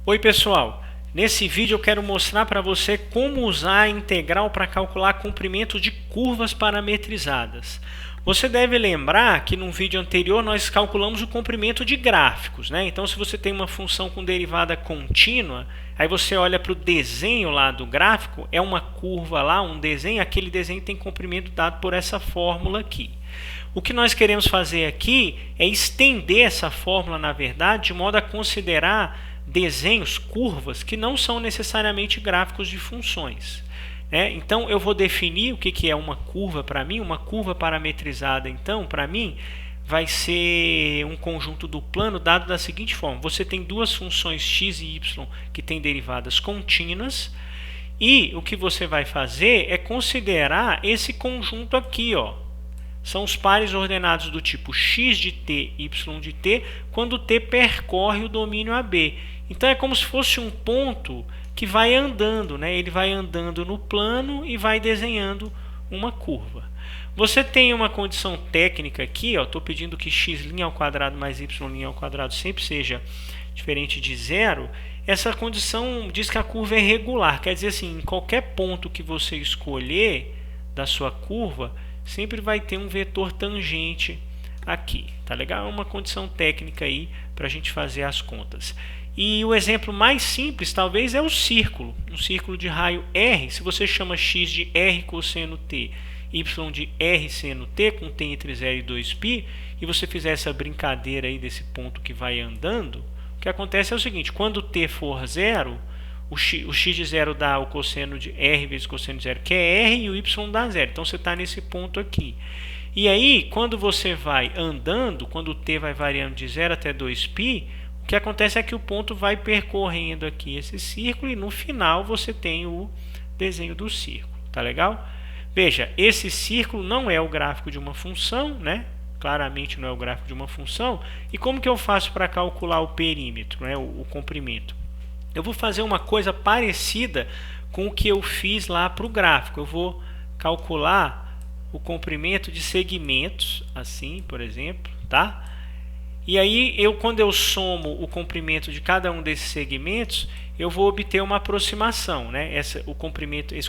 Oi pessoal, nesse vídeo eu quero mostrar para você como usar a integral para calcular comprimento de curvas parametrizadas. Você deve lembrar que no vídeo anterior nós calculamos o comprimento de gráficos, né? Então se você tem uma função com derivada contínua, aí você olha para o desenho lá do gráfico, é uma curva lá, um desenho, aquele desenho tem comprimento dado por essa fórmula aqui. O que nós queremos fazer aqui é estender essa fórmula, na verdade, de modo a considerar desenhos, curvas, que não são necessariamente gráficos de funções. Então, eu vou definir o que é uma curva para mim. Uma curva parametrizada, então, para mim, vai ser um conjunto do plano dado da seguinte forma. Você tem duas funções x e y que têm derivadas contínuas, e o que você vai fazer é considerar esse conjunto aqui, ó. São os pares ordenados do tipo x de t, y de t, quando t percorre o domínio AB. Então é como se fosse um ponto que vai andando, né? Ele vai andando no plano e vai desenhando uma curva. Você tem uma condição técnica aqui, estou pedindo que x' ao quadrado mais y' ao quadrado sempre seja diferente de zero. Essa condição diz que a curva é regular, quer dizer assim, em qualquer ponto que você escolher da sua curva, sempre vai ter um vetor tangente aqui, tá legal? É uma condição técnica aí para a gente fazer as contas. E o exemplo mais simples talvez é o círculo, um círculo de raio R. Se você chama x de R cosseno t, y de R seno t, com t entre 0 e 2π, e você fizer essa brincadeira aí desse ponto que vai andando, o que acontece é o seguinte: quando t for 0, o x de 0 dá o cosseno de R vezes cosseno de 0, que é R, e o y dá 0. Então você está nesse ponto aqui. E aí, quando você vai andando, quando o t vai variando de 0 até 2π, o que acontece é que o ponto vai percorrendo aqui esse círculo, e no final você tem o desenho do círculo. Tá legal? Veja, esse círculo não é o gráfico de uma função, né? Claramente não é o gráfico de uma função. E como que eu faço para calcular o perímetro, né? O comprimento? Eu vou fazer uma coisa parecida com o que eu fiz lá para o gráfico. Eu vou calcular o comprimento de segmentos, assim, por exemplo, tá? E aí, quando eu somo o comprimento de cada um desses segmentos, eu vou obter uma aproximação, né? Esse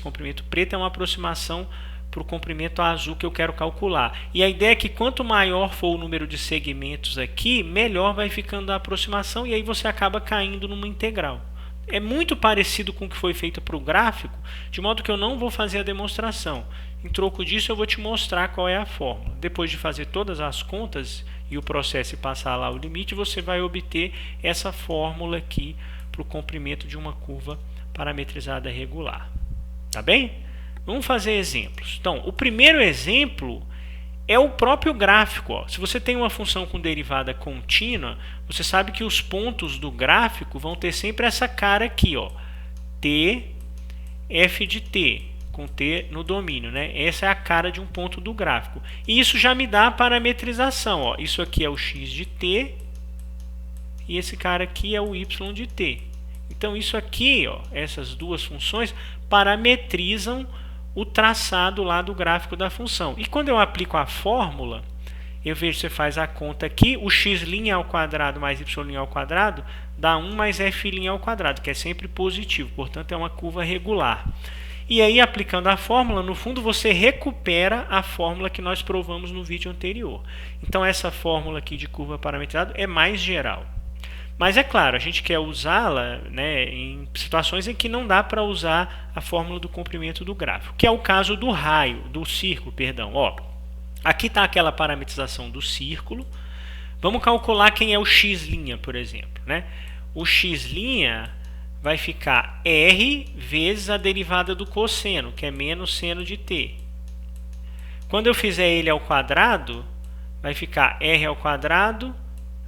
comprimento preto é uma aproximação para o comprimento azul que eu quero calcular. E a ideia é que quanto maior for o número de segmentos aqui, melhor vai ficando a aproximação, e aí você acaba caindo numa integral. É muito parecido com o que foi feito para o gráfico, de modo que eu não vou fazer a demonstração. Em troco disso, eu vou te mostrar qual é a fórmula. Depois de fazer todas as contas e o processo e passar lá o limite, você vai obter essa fórmula aqui para o comprimento de uma curva parametrizada regular. Tá bem? Vamos fazer exemplos. Então, o primeiro exemplo é o próprio gráfico. Ó. Se você tem uma função com derivada contínua, você sabe que os pontos do gráfico vão ter sempre essa cara aqui, ó, t, f de t, com t no domínio, né? Essa é a cara de um ponto do gráfico. E isso já me dá a parametrização. Ó. Isso aqui é o x de t e esse cara aqui é o y de t. Então, isso aqui, ó, essas duas funções parametrizam o traçado lá do gráfico da função. E quando eu aplico a fórmula, eu vejo, você faz a conta aqui, o x' ao quadrado mais y' ao quadrado dá 1 mais f' ao quadrado, que é sempre positivo, portanto é uma curva regular. E aí, aplicando a fórmula, no fundo você recupera a fórmula que nós provamos no vídeo anterior. Então essa fórmula aqui de curva parametrizada é mais geral. Mas é claro, a gente quer usá-la, né, em situações em que não dá para usar a fórmula do comprimento do gráfico, que é o caso do círculo, perdão. Ó, aqui está aquela parametrização do círculo. Vamos calcular quem é o x', por exemplo, né? O x' vai ficar r vezes a derivada do cosseno, que é menos seno de t. Quando eu fizer ele ao quadrado, vai ficar r ao quadrado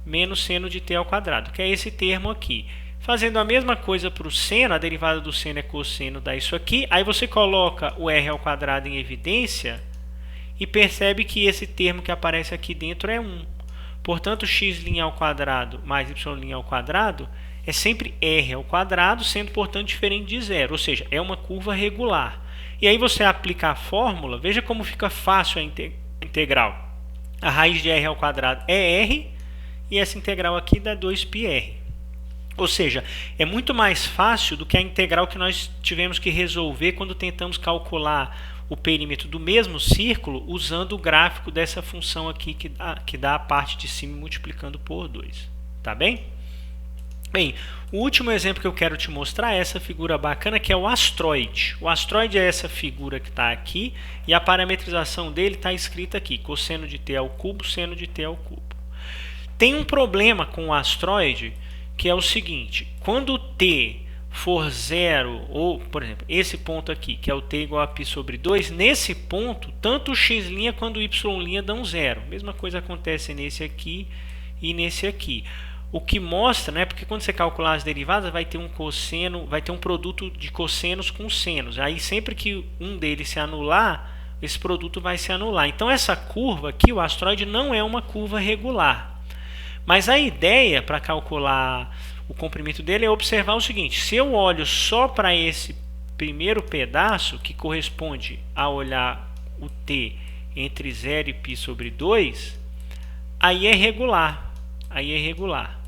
menos seno de t ao quadrado, que é esse termo aqui. Fazendo a mesma coisa para o seno, a derivada do seno é cosseno, dá isso aqui. Aí você coloca o r ao quadrado em evidência e percebe que esse termo que aparece aqui dentro é 1. Portanto, x' ao quadrado mais y' ao quadrado é sempre r ao quadrado, sendo, portanto, diferente de zero. Ou seja, é uma curva regular. E aí você aplica a fórmula, veja como fica fácil a integral. A raiz de r ao quadrado é r, e essa integral aqui dá 2πr. Ou seja, é muito mais fácil do que a integral que nós tivemos que resolver quando tentamos calcular o perímetro do mesmo círculo usando o gráfico dessa função aqui que dá a parte de cima multiplicando por 2. Tá bem? Bem, o último exemplo que eu quero te mostrar é essa figura bacana que é o astroide. O astroide é essa figura que está aqui e a parametrização dele está escrita aqui, cosseno de t ao cubo, seno de t ao cubo. Tem um problema com o astroide que é o seguinte, quando t for 0, ou por exemplo, esse ponto aqui, que é o t igual a π sobre 2, nesse ponto, tanto o x' quanto o y' dão 0. Mesma coisa acontece nesse aqui e nesse aqui. O que mostra, né, porque quando você calcular as derivadas, vai ter um cosseno, vai ter um produto de cossenos com senos. Aí sempre que um deles se anular, esse produto vai se anular. Então essa curva aqui, o astroide, não é uma curva regular. Mas a ideia para calcular o comprimento dele é observar o seguinte, se eu olho só para esse primeiro pedaço, que corresponde a olhar o t entre 0 e π sobre 2, aí é regular. Aí é regular.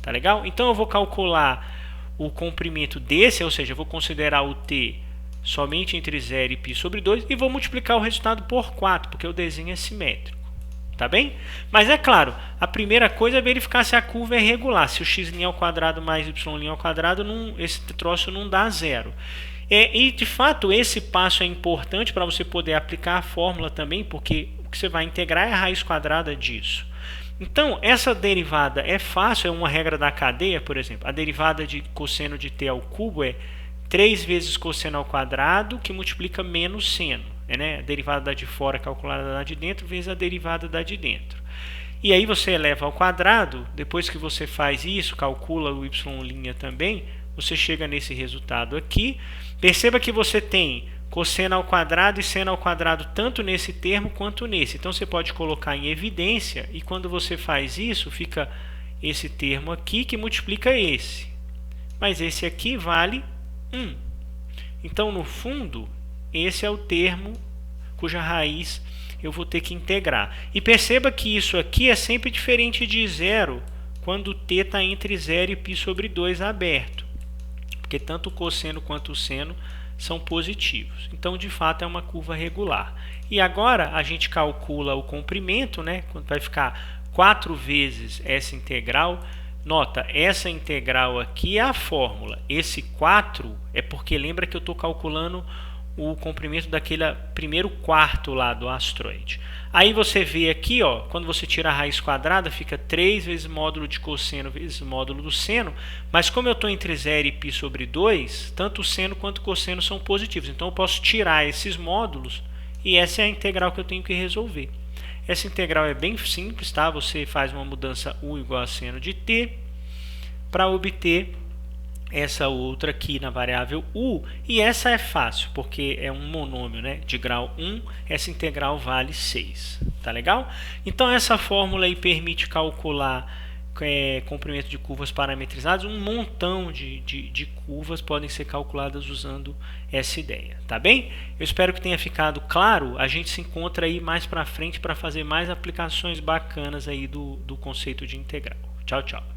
Tá legal? Então eu vou calcular o comprimento desse, ou seja, eu vou considerar o t somente entre 0 e π sobre 2 e vou multiplicar o resultado por 4, porque o desenho é simétrico. Tá bem? Mas é claro, a primeira coisa é verificar se a curva é regular. Se o x' ao quadrado mais y' ao quadrado, esse troço não dá 0. E de fato esse passo é importante para você poder aplicar a fórmula também, porque o que você vai integrar é a raiz quadrada disso. Então, essa derivada é fácil, é uma regra da cadeia, por exemplo. A derivada de cosseno de t ao cubo é 3 vezes cosseno ao quadrado, que multiplica menos seno. Né? A derivada da de fora calculada da de dentro, vezes a derivada da de dentro. E aí você eleva ao quadrado, depois que você faz isso, calcula o y' também, você chega nesse resultado aqui. Perceba que você tem cosseno ao quadrado e seno ao quadrado tanto nesse termo quanto nesse. Então você pode colocar em evidência e quando você faz isso, fica esse termo aqui que multiplica esse. Mas esse aqui vale 1. Então, no fundo, esse é o termo cuja raiz eu vou ter que integrar. E perceba que isso aqui é sempre diferente de 0 quando t está entre 0 e π sobre 2 aberto. Porque tanto o cosseno quanto o seno são positivos. Então, de fato, é uma curva regular. E agora a gente calcula o comprimento, né? Vai ficar 4 vezes essa integral. Nota, essa integral aqui é a fórmula. Esse 4 é porque lembra que eu estou calculando o comprimento daquele primeiro quarto lá do astroide. Aí você vê aqui, ó, quando você tira a raiz quadrada, fica 3 vezes módulo de cosseno vezes módulo do seno, mas como eu estou entre 0 e π sobre 2, tanto o seno quanto o cosseno são positivos. Então eu posso tirar esses módulos e essa é a integral que eu tenho que resolver. Essa integral é bem simples, tá? Você faz uma mudança u igual a seno de t para obter essa outra aqui na variável u, e essa é fácil, porque é um monômio, né, de grau 1, essa integral vale 6. Tá legal? Então essa fórmula aí permite calcular comprimento de curvas parametrizadas, um montão de curvas podem ser calculadas usando essa ideia. Tá bem? Eu espero que tenha ficado claro, a gente se encontra aí mais para frente para fazer mais aplicações bacanas aí do conceito de integral. Tchau, tchau.